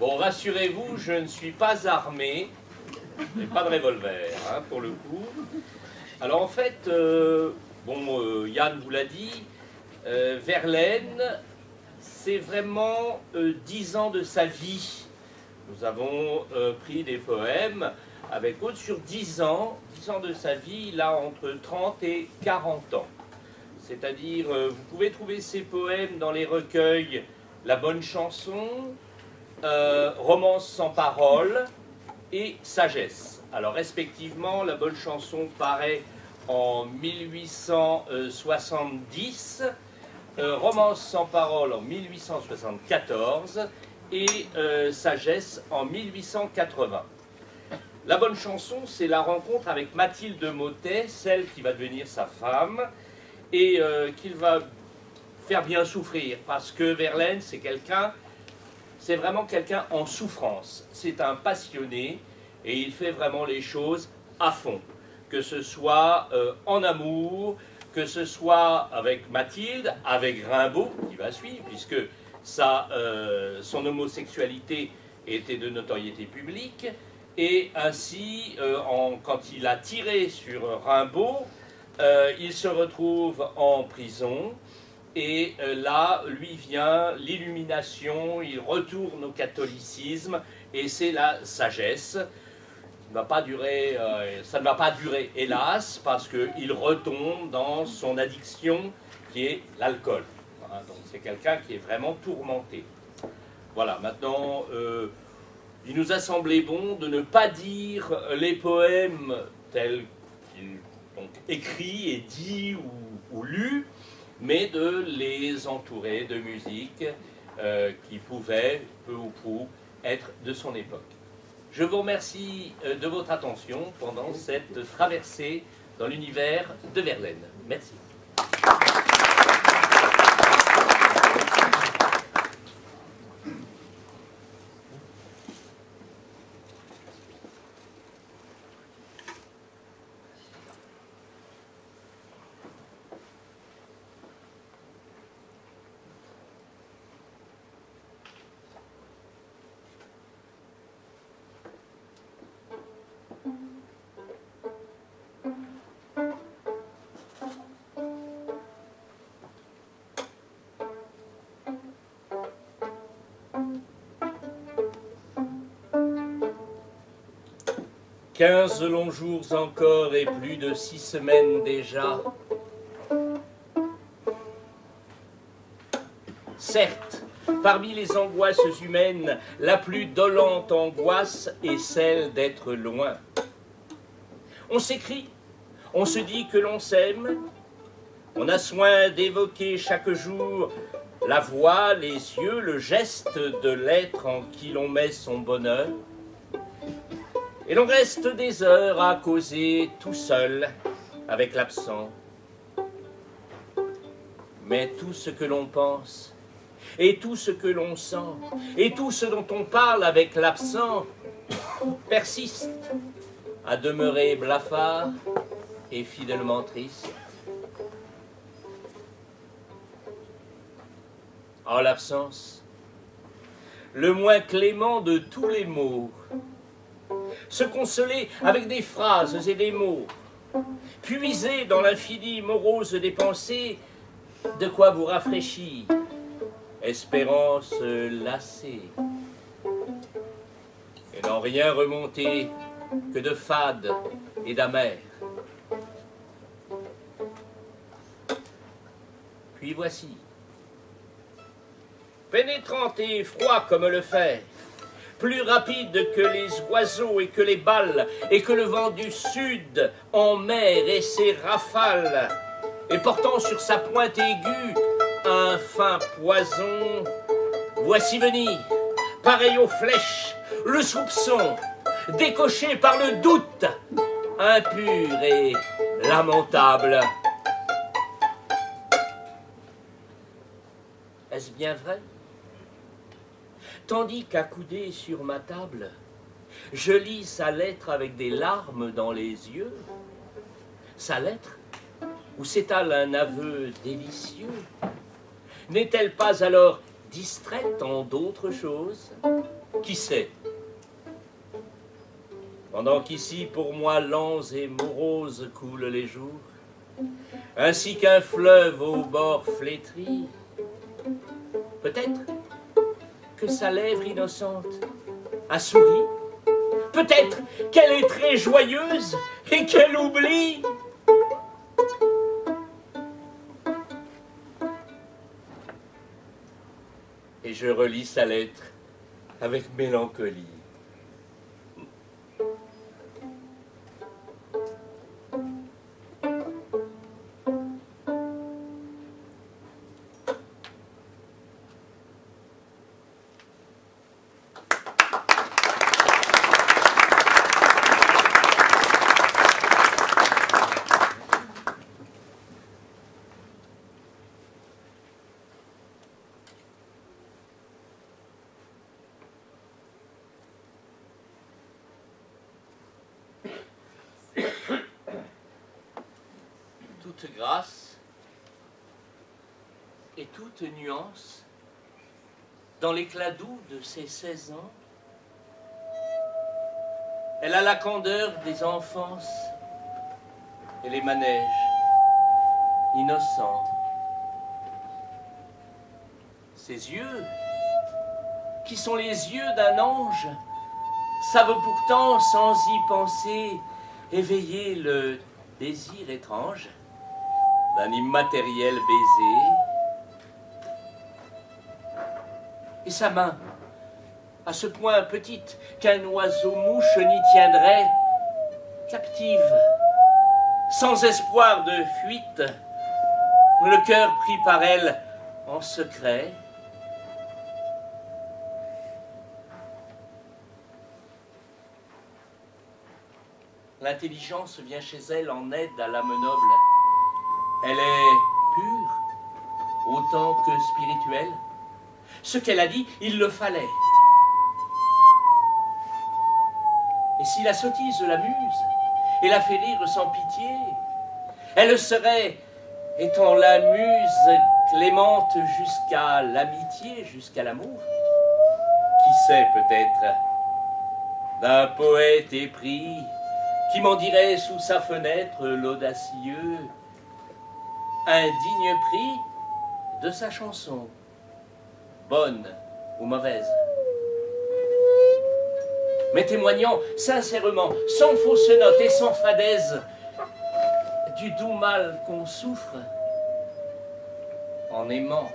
Bon, rassurez-vous, je ne suis pas armé, j'ai pas de revolver, hein, pour le coup. Alors en fait, Yann vous l'a dit, Verlaine, c'est vraiment 10 ans de sa vie. Nous avons pris des poèmes avec Aude sur 10 ans de sa vie, il a entre 30 et 40 ans. C'est-à-dire, vous pouvez trouver ces poèmes dans les recueils La Bonne Chanson, Romance sans parole et Sagesse. Alors respectivement, La Bonne Chanson paraît en 1870, Romance sans parole en 1874 et Sagesse en 1880. La Bonne Chanson, c'est la rencontre avec Mathilde Mottet, celle qui va devenir sa femme, et qu'il va faire bien souffrir, parce que Verlaine, c'est vraiment quelqu'un en souffrance. C'est un passionné, et il fait vraiment les choses à fond. Que ce soit en amour, que ce soit avec Mathilde, avec Rimbaud, qui va suivre, puisque son homosexualité était de notoriété publique, et ainsi, quand il a tiré sur Rimbaud, il se retrouve en prison, et là, lui vient l'illumination, il retourne au catholicisme, et c'est la sagesse. Ça ne va pas durer, hélas, parce qu'il retombe dans son addiction, qui est l'alcool. Donc c'est quelqu'un qui est vraiment tourmenté. Voilà, maintenant... il nous a semblé bon de ne pas dire les poèmes tels qu'ils sont écrits et dits ou lus, mais de les entourer de musique qui pouvait, peu ou prou, être de son époque. Je vous remercie de votre attention pendant cette traversée dans l'univers de Verlaine. Merci. 15 longs jours encore et plus de 6 semaines déjà. Certes, parmi les angoisses humaines, la plus dolente angoisse est celle d'être loin. On s'écrit, on se dit que l'on s'aime, on a soin d'évoquer chaque jour la voix, les yeux, le geste de l'être en qui l'on met son bonheur. Et l'on reste des heures à causer tout seul avec l'absent. Mais tout ce que l'on pense, et tout ce que l'on sent, et tout ce dont on parle avec l'absent, persiste à demeurer blafard et fidèlement triste. En l'absence, le moins clément de tous les mots, se consoler avec des phrases et des mots, puiser dans l'infini morose des pensées, de quoi vous rafraîchir, espérance lassée, et n'en rien remonter que de fade et d'amer. Puis voici, pénétrant et froid comme le fer, plus rapide que les oiseaux et que les balles, et que le vent du sud en mer et ses rafales, et portant sur sa pointe aiguë un fin poison, voici venir, pareil aux flèches, le soupçon, décoché par le doute, impur et lamentable. Est-ce bien vrai? Tandis qu'accoudé sur ma table, je lis sa lettre avec des larmes dans les yeux, sa lettre où s'étale un aveu délicieux, n'est-elle pas alors distraite en d'autres choses? Qui sait? Pendant qu'ici, pour moi, lents et moroses coulent les jours, ainsi qu'un fleuve au bord flétri, peut-être que sa lèvre innocente a souri, peut-être qu'elle est très joyeuse et qu'elle oublie. Et je relis sa lettre avec mélancolie. Toute grâce et toute nuance dans l'éclat doux de ses 16 ans. Elle a la candeur des enfances et les manèges innocents. Ses yeux, qui sont les yeux d'un ange, savent pourtant, sans y penser, éveiller le désir étrange d'un immatériel baiser. Et sa main, à ce point petite qu'un oiseau-mouche n'y tiendrait, captive, sans espoir de fuite, le cœur pris par elle en secret. L'intelligence vient chez elle en aide à l'âme noble. Elle est pure, autant que spirituelle. Ce qu'elle a dit, il le fallait. Et si la sottise l'amuse et la fait rire sans pitié, elle serait, étant la muse clémente jusqu'à l'amitié, jusqu'à l'amour, qui sait peut-être, d'un poète épris, qui m'en dirait sous sa fenêtre l'audacieux, un digne prix de sa chanson, bonne ou mauvaise, mais témoignant sincèrement, sans fausse note et sans fadaise, du doux mal qu'on souffre en aimant.